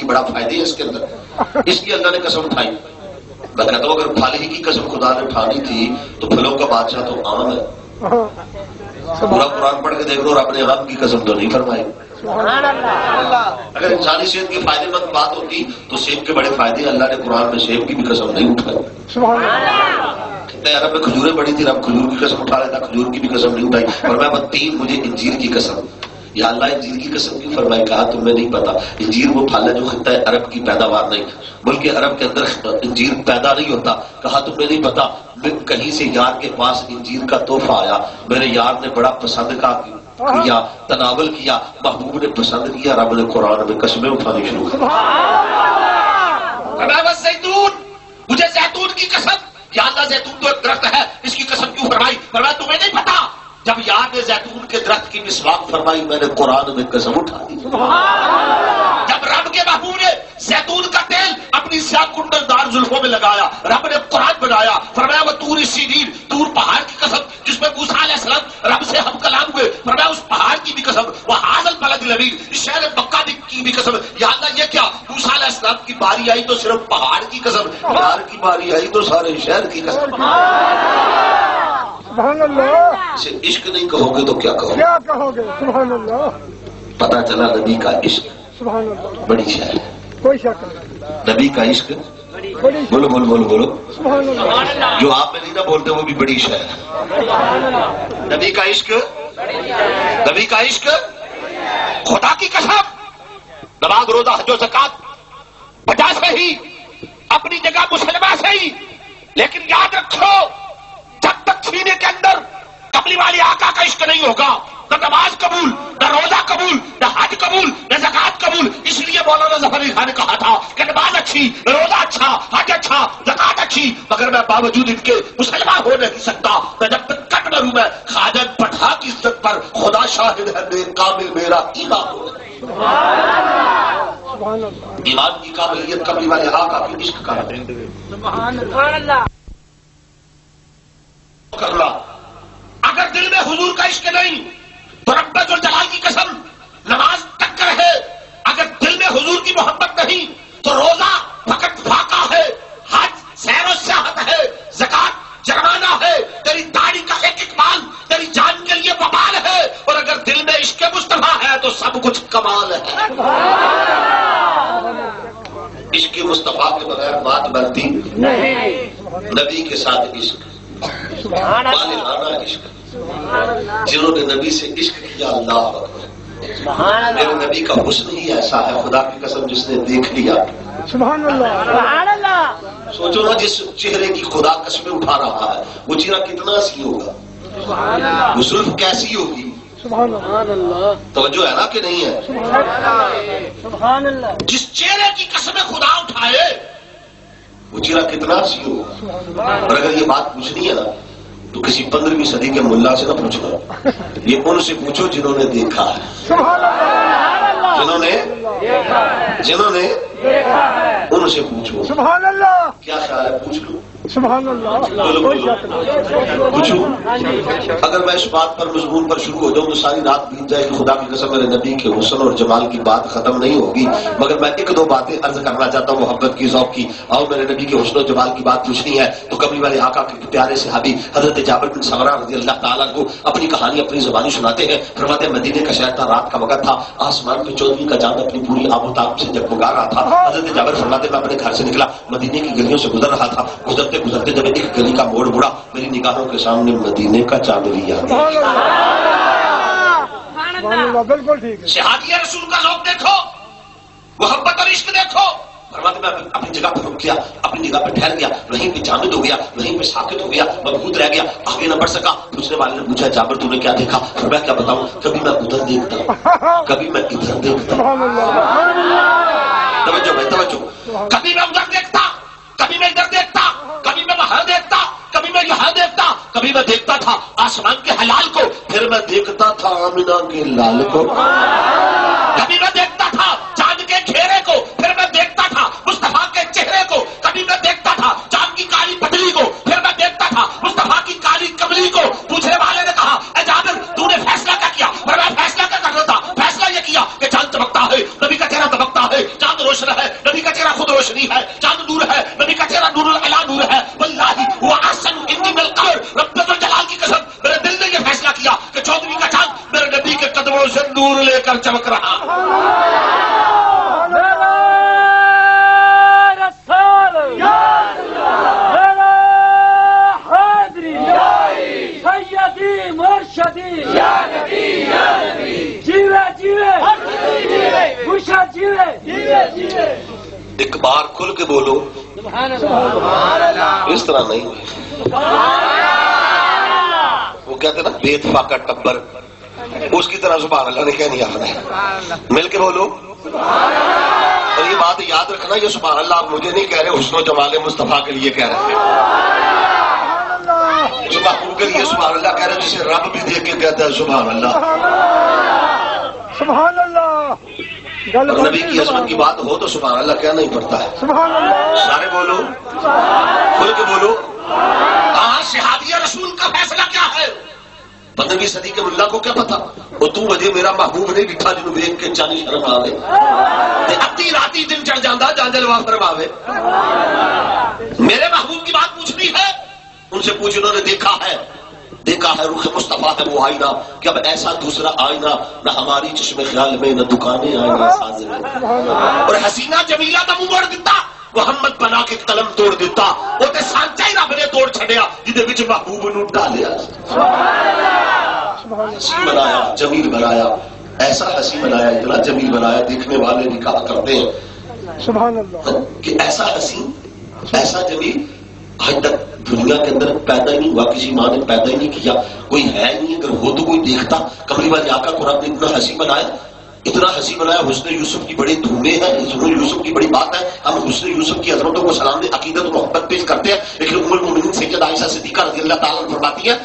بڑا فائدہ ہے اس کے اندر، اس کی اللہ نے قسم اٹھائی. میں کہتا ہوں اگر پھل ہی کی قسم خدا نے اٹھانی تھی تو پھلوں کا بادشاہ تو آم ہے. پورا قرآن پڑھ کے دیکھ لو رب نے آم کی قسم تو نہیں فرمائی. اگر انسانی صحت کی فائدے مند بات ہوتی تو سیب کے بڑے فائدے اللہ نے قرآن میں سیب کی بھی قسم نہیں اٹھائی. عرب میں کھجوریں بڑی تھی، رب کھجور کی قسم اٹھا لیتا، کھجور کی بھی قسم نہیں اٹھائی. اور میں تین مجھے انجیر کی قسم. یا اللہ انجیر کی قسم کیوں فرمائی؟ کہا تمہیں نہیں پتا انجیر وہ پھل ہے جو خطہ عرب کی پیداوار نہیں، ملک عرب کے اندر انجیر پیدا نہیں ہوتا. کہا تمہیں نہیں پتا کہیں سے یار کے پاس انجیر کا تحفہ آیا، میرے یار نے بڑا پسند کیا، تناول کیا، محبوب نے پسند کیا، رب نے قرآن میں قسمیں اٹھانی شروع کی. مجھے زیتون کی قسم، یا اللہ زیتون تو ایک درخت ہے اس کی قسم کیوں فرمائی؟ فرمایا تمہیں نہیں پتا جب یار نے زیتون کے درخت کی مسواک فرمائی میں نے قرآن میں قسم اٹھا دی. جب رب کے محبوب نے زیتون کا تیل اپنی سیاہ کنڈل دار زلفوں میں لگایا، رب نے قرآن بنایا، فرمایا وہ طور سینین، طور پہاڑ کی قسم جس میں موسیٰ علیہ السلام رب سے ہم کلام ہوئے، فرمایا اس پہاڑ کی بھی قسم، وہ حاضل بلد الامین، اس شہر مکہ کی بھی قسم. یا اللہ یہ کیا؟ موسیٰ علیہ السلام کی باری آئی تو صرف پہاڑ کی قسم، پہاڑ کی باری آئی تو سارے شہر کی قسم. سبحان اللہ. اسے عشق نہیں کہو گے تو کیا کہو گے؟ کیا کہو گے؟ سبحان اللہ. پتا چلا نبی کا عشق سبحان اللہ. بڑی شے ہے. کوئی شک نہیں. نبی کا عشق بڑی بولو بولو بولو بولو. سبحان اللہ. جو آپ میں نہیں نہ بولتے وہ بھی بڑی شے ہے. نبی کا عشق، نبی کا عشق خدا کی قسم. نماز روزہ حج و زکات بجا سے ہی، اپنی جگہ مسلمہ سے ہی، لیکن یاد رکھو جب تک سینے کے اندر کملی والے آقا کا عشق نہیں ہوگا نہ نماز قبول، نہ روزہ قبول، نہ حج قبول، نہ زکات قبول. اس لیے مولانا ظفر علی خان نے کہا تھا کہ نماز اچھی، روزہ اچھا، حج اچھا، زکات اچھی، مگر میں باوجود ان کے مسلمان ہو نہیں سکتا. میں جب تک کٹ مروں میں خواجہ پٹھا کی عزت پر خدا شاہد ہے بے کامل میرا ایمان ہو. ایمان کی کاملیت کملی والے آقا کے عشق کا کرنا. اگر دل میں حضور کا عشق نہیں تو رب الجلال کی قسم نماز تک رہے. اگر دل میں حضور کی محبت نہیں تو روزہ فقط فاقہ ہے، حج سیر و سیاحت ہے، زکات جرمانہ ہے، تیری داڑھی کا ایک اقبال تیری جان کے لیے وبال ہے. اور اگر دل میں عشق مصطفیٰ ہے تو سب کچھ کمال ہے. عشق مصطفیٰ کے بغیر بات بنتی نہیں. نبی کے ساتھ عشق، بالغانہ عشق. جنہوں نے نبی سے عشق کیا اللہ اکبر. میرے نبی کا حسن ہی ایسا ہے خدا کی قسم جس نے دیکھ لیا. سبحان اللہ. سبحان اللہ. سوچو نا جس چہرے کی خدا قسمیں اٹھا رہا ہے وہ چہرہ کتنا سی ہوگا، وہ زلف کیسی ہوگی. سبحان اللہ. توجہ ہے نا کہ نہیں ہے؟ سبحان اللہ. جس چہرے کی قسمیں خدا اٹھائے وہ چہرہ کتنا سی ہوگا. اور اگر یہ بات پوچھنی ہے نا تو کسی 15ویں صدی کے ملا سے نہ پوچھنا، یہ ان سے پوچھو جنہوں نے دیکھا ہے، جنہوں نے ان سے پوچھو. سبحان اللہ. کیا خیال ہے؟ پوچھ لو. سبحان اللہ. پوچھو. اگر میں اس بات پر مضمون پر شروع ہو جاؤں تو ساری رات بیت جائے کہ خدا کی قسم میرے نبی کے حسن اور جمال کی بات ختم نہیں ہوگی. مگر میں ایک دو باتیں عرض کرنا چاہتا ہوں محبت کی، ذوق کی. اور میرے نبی کے حسن و جمال کی بات پوچھنی ہے تو کملی والے آقا کے پیارے صحابی حضرت جابر بن سمرہ رضی اللہ تعالیٰ کو اپنی کہانی اپنی زبانی سناتے ہیں. فرماتے ہیں مدینے کا شہر تھا، رات کا وقت تھا، آسمان پہ 14ویں کا چاند اپنی پوری آب و تاب سے جگمگا رہا تھا. حضرت جابر فرماتے میں اپنے گھر سے نکلا، مدینے کی گلیوں سے گزر رہا تھا. گزرتے گزرتے جب ایک گلی کا موڑ مڑا میری نگاہوں کے سامنے مدینے کا چاند لیا. بالکل ٹھیک ہے. شہادی رسول کا ذوق دیکھو، محبت اور عشق دیکھو. فرماتے میں اپنی جگہ پر رک گیا، اپنی جگہ پہ ٹھہر گیا، وہیں پہ جامد ہو گیا، وہیں پہ ساکت ہو گیا، مبہوت رہ گیا، آگے نہ بڑھ سکا. پوچھنے والے نے پوچھا جابر تو نے کیا دیکھا؟ فرمایا کیا بتاؤں، کبھی میں ادھر دیکھتا ہوں، کبھی میں ادھر دیکھتا ہوں. توجہ ہے توجہ. کبھی میں ادھر دیکھتا، کبھی میں ادھر دیکھتا، کبھی میں وہاں دیکھتا، کبھی میں یہاں دیکھتا. کبھی میں دیکھتا تھا آسمان کے حلال کو، پھر میں دیکھتا تھا آمنہ کے لال کو. کبھی میں دیکھتا تھا چاند کے گھیرے کو، پھر میں دیکھتا تھا مصطفیٰ کے چہرے کو. کبھی میں دیکھتا تھا چاند کی کالی پتلی کو، پھر میں دیکھتا تھا مصطفیٰ کی کالی کملی کو. پوچھنے والے نے کہا اے جابر تو نے فیصلہ کیا کیا؟ میں فیصلہ کیا کرنا تھا؟ فیصلہ یہ کیا کہ چاند چمکتا ہے، نبی کا چہرہ چمکتا ہے، چاند روشن ہے، ایک بار کھل کے بولو، اس طرح نہیں. وہ کہتے نا بے اتفاق کا ٹبر، اس کی طرح سبحان اللہ نے کہہ نہیں آپ نے. مل کے بولو. اور یہ بات یاد رکھنا، یہ سبحان اللہ آپ مجھے نہیں کہہ رہے، حسن و جمال مصطفیٰ کے لیے کہہ رہے ہیں. جو محبوب کے لیے سبحان اللہ کہہ رہے ہیں، جسے رب بھی دیکھ کے کہتا ہے سبحان اللہ. سبحان اللہ. اور نبی کی عظمت کی بات ہو تو سبحان اللہ کہنا ہی پڑتا ہے. سبحان اللہ. سارے بولو، کھل کے بولو. ہاں شہادی رسول کا فیصلہ کیا ہے؟ 15ویں صدی کے ملا کو کیا پتا؟ وہ تو وجہ میرا محبوب نہیں دکھا جنہوں دیکھ کے چانی شرم آوے، ادی راتی دن چڑھ جاندہ جان جلوہ فرماوے. میرے محبوب کی بات پوچھنی ہے، ان سے پوچھ، انہوں نے دیکھا ہے رخ مصطفیٰ ہے وہ آئینہ کہ اب ایسا دوسرا آئینہ نہ ہماری چشم خیال میں، نہ دکانیں آئینہ ساز میں. اور حسینہ جمیلہ دا منہ موڑ دیتا، محمد بنا کے قلم توڑ دیتا، وہ تے سانچا ہی رب نے توڑ چھڑیا جدے وچ محبوب نو ڈالیا. حسین بنایا، جمیل بنایا، ایسا حسین بنایا، اتنا جمیل بنایا، دیکھنے والے بھی کہا کرتے ہیں سبحان اللہ کہ ایسا حسین، ایسا جمیل آج تک دنیا کے اندر پیدا ہی نہیں ہوا، کسی ماں نے پیدا ہی نہیں کیا، کوئی ہے نہیں. اگر ہو تو کوئی دیکھتا. کملی والی آقا قرآن نے اتنا حسین بنایا، اتنا حسین بنایا. حسن یوسف کی بڑی دھومیں ہیں، حسن یوسف کی بڑی بات ہے. ہم حسن یوسف کی عظمتوں کو سلام دے، عقیدت و محبت پیش کرتے ہیں. لیکن ام المؤمنین سیدہ عائشہ صدیقہ رضی اللہ تعالیٰ عنہ فرماتی ہیں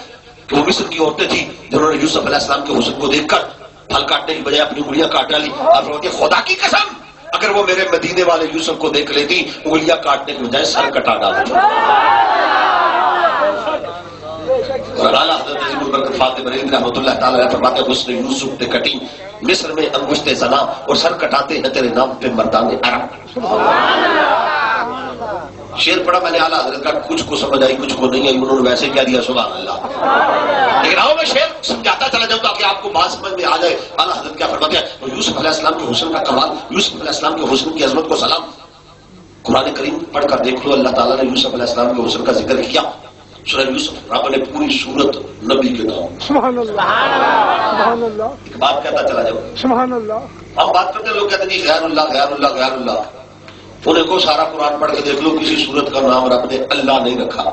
کہ وہ مصر کی عورتیں تھیں جنہوں نے یوسف علیہ السلام کے حسن کو دیکھ کر پھل کاٹنے کی بجائے اپنی انگلیاں کاٹ ڈالی. آپ فرماتی ہیں خدا کی قسم اگر وہ میرے مدینے والے یوسف کو دیکھ لیتی انگلیاں کاٹنے کی بجائے سر کٹا ڈالتی. اور اعلیٰ حضرت عظیم البرکت فاطم بریلوی رحمۃ اللہ تعالیٰ علیہ فرماتے ہیں حسن یوسف تے کٹی مصر میں انگشت زنا اور سر کٹاتے ہیں تیرے نام پہ مردان عرب. شعر پڑھا میں نے اعلیٰ حضرت کا، کچھ کو سمجھ آئی کچھ کو نہیں آئی، انہوں نے ویسے کہہ دیا سبحان اللہ. لیکن آؤ میں شعر سمجھاتا چلا جاؤں تاکہ آپ کو بات سمجھ میں آ جائے. اعلیٰ حضرت کیا فرماتے ہیں؟ یوسف علیہ السلام کے حسن کا کمال، یوسف علیہ السلام کے حسن کی عظمت کو سلام. قرآن کریم پڑھ کر دیکھ لو، اللہ تعالیٰ نے یوسف علیہ السلام کے حسن کا ذکر کیا. سورہ یوسف رب نے پوری سورت نبی کے نام. سبحان اللہ. سبحان اللہ. ایک بات کہتا چلا جاؤ. سبحان اللہ. ہم بات کرتے ہیں، لوگ کہتے ہیں جی غیر اللہ غیر اللہ غیر اللہ. انہیں کو سارا قرآن پڑھ کے دیکھ لو، کسی سورت کا نام رب نے اللہ نہیں رکھا.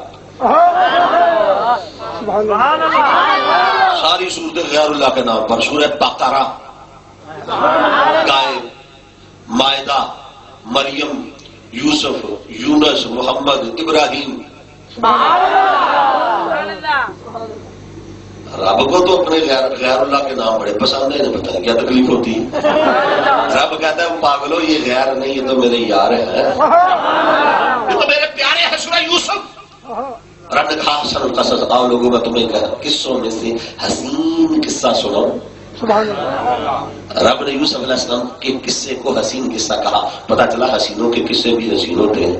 سبحان اللہ. ساری صورتیں غیر اللہ کے نام پر. سورہ بقرہ، غائب، مائدہ، مریم، یوسف، یونس، محمد، ابراہیم. رب کو تو اپنے غیر اللہ کے نام بڑے پسند ہے. بتائیں کیا تکلیف ہوتی ہے؟ رب کہتا ہے پاگلو یہ غیر نہیں، یہ تو میرے یار ہیں، یہ تو میرے پیارے ہیں. سورہ یوسف رب نے کہا حسن القصص، آؤ لوگوں میں تمہیں قصوں میں سے حسین قصہ سناؤں. رب نے یوسف علیہ السلام کے قصے کو حسین قصہ کہا. پتا چلا حسینوں کے قصے بھی حسین ہوتے ہیں،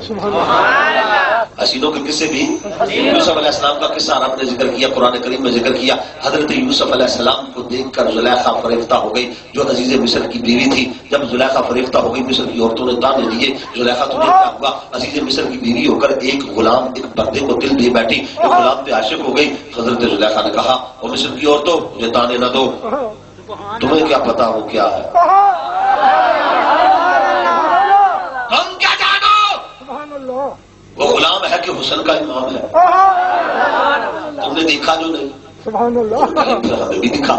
حسینوں کے قصے بھی. یوسف علیہ السلام کا قصہ رب نے ذکر کیا، قرآن کریم میں ذکر کیا. حضرت یوسف علیہ السلام کو دیکھ کر زلیخا فریفتہ ہو گئی، جو عزیز مصر کی بیوی تھی. جب زلیخا فریفتہ ہو گئی، مصر کی عورتوں نے تانے دیے. زلیخا تو کیا ہوا، عزیز مصر کی بیوی ہو کر ایک غلام، ایک بندے کو دل دے بیٹھی، ایک غلام پہ عاشق ہو گئی. حضرت زلیخا نے کہا وہ مصر کی عورتوں مجھے تانے نہ دو، تمہیں کیا پتا وہ کیا ہے، تم کیا جانو. وہ غلام ہے کہ حسن کا امام ہے. تم نے دیکھا جو نہیں، سبحان اللہ. پھر ہمیں بھی دکھا.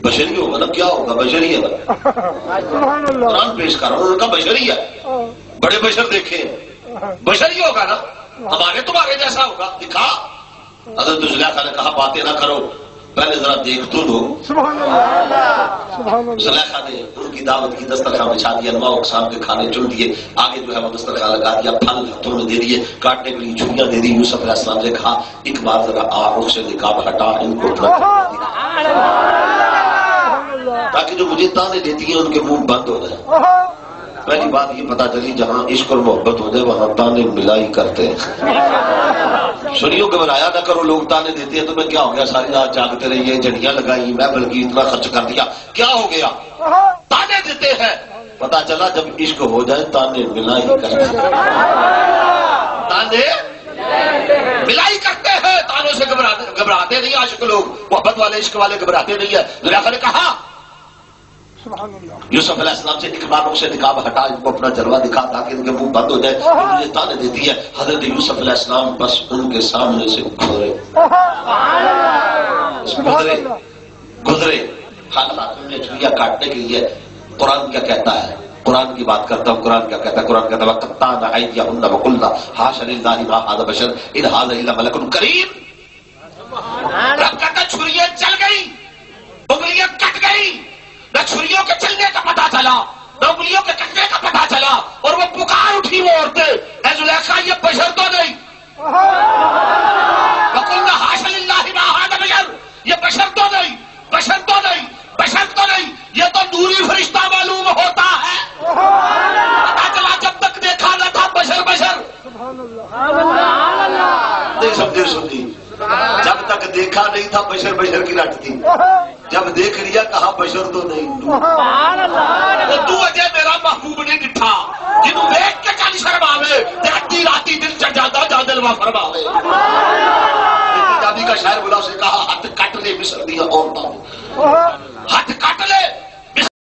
بشری ہوگا نا، کیا ہوگا، بشری ہے. سبحان اللہ. قرآن پیش کر رہا ہوں، ان کا بشری ہے. بڑے بشر دیکھے ہیں، بشری ہوگا نا، ہمارے تمہارے جیسا ہوگا. دکھا. حضرت زلیخا نے کہا باتیں نہ کرو، پہلے ذرا دیکھ تو لو. سبحان اللہ. سبحان اللہ. زلیخا نے ان کی دعوت کی، دسترخوان بچھا دیا، انواع اقسام کے کھانے چن دیے. آگے جو ہے وہ دسترخوان لگا دیا، پھل ہاتھوں میں دے دیے، کاٹنے کے لیے چھریاں دے دی. یوسف علیہ السلام سے کہا ایک بار ذرا رخ سے نقاب ہٹا، ان کو تاکہ جو مجھے تانے دیتی ہیں ان کے منہ بند ہو جائے. پہلی بات یہ پتا چلی جہاں عشق اور محبت ہو جائے وہاں تانے ملائی کرتے ہیں. سنیوں کے بنایا نہ کرو، لوگ تانے دیتے ہیں تمہیں کیا ہو گیا، ساری رات جاگتے رہیے، جھڑیاں لگائی، میں بلکہ اتنا خرچ کر دیا، کیا ہو گیا. تانے دیتے ہیں. پتا چلا جب عشق ہو جائے تانے ملائی کرتے ہیں. تانے ملائی کرتے ہیں، تانوں سے گھبراتے نہیں عاشق لوگ. محبت والے عشق والے گھبراتے نہیں ہے. زلیخا نے کہا سبحان اللہ. یوسف علیہ السلام سے اقبالوں سے نقاب ہٹا، ان کو اپنا جلوہ دکھا تاکہ ان کے منہ بند ہو جائے. مجھے تانے دیتی ہے حضرت یوسف علیہ السلام بس ان کے سامنے سے گزرے. حالات نے چھڑیاں کاٹنے کے لیے قرآن کیا کہتا ہے؟ قرآن کی بات کرتا ہوں. قرآن کیا کہتا ہے؟ قرآن کہتا ہے وَقَطَّعْنَ أَيْدِيَهُنَّ وَقُلْنَا حَاشَ لِلَّهِ مَا هَٰذَا بَشَرٌ إِنْ هَٰذَا إِلَّا مَلَكٌ كَرِيمٌ. رب کہتا چھریاں چل گئی، انگلیاں کٹ گئی، نہ چھریوں کے چلنے کا پتہ چلا نہ انگلیوں کے کٹنے کا پتہ چلا، اور وہ پکار اٹھی وہ عورتیں، اے زلیخا یہ بشر تو نہیں. وَقُلْنَا حَاشَ لِلَّهِ مَا هَٰذَا بَشَرٌ، یہ بشر تو نہیں، بشر تو نہیں، بشر تو نہیں، یہ تو نوری فرشتہ معلوم ہوتا ہے. پتا چلا جب تک دیکھا نہ تھا بشر بشر. نہیں سمجھے سنی، جب تک دیکھا نہیں تھا بشر بشر کی رٹ تھی، جب دیکھ لیا کہا بشر تو نہیں. تو اجے میرا محبوب نہیں ڈٹھا جنہوں دیکھ کے کل شرم آوے، دیکھتی راتی دل چڑھ جاتا جا دل وا فرماوے.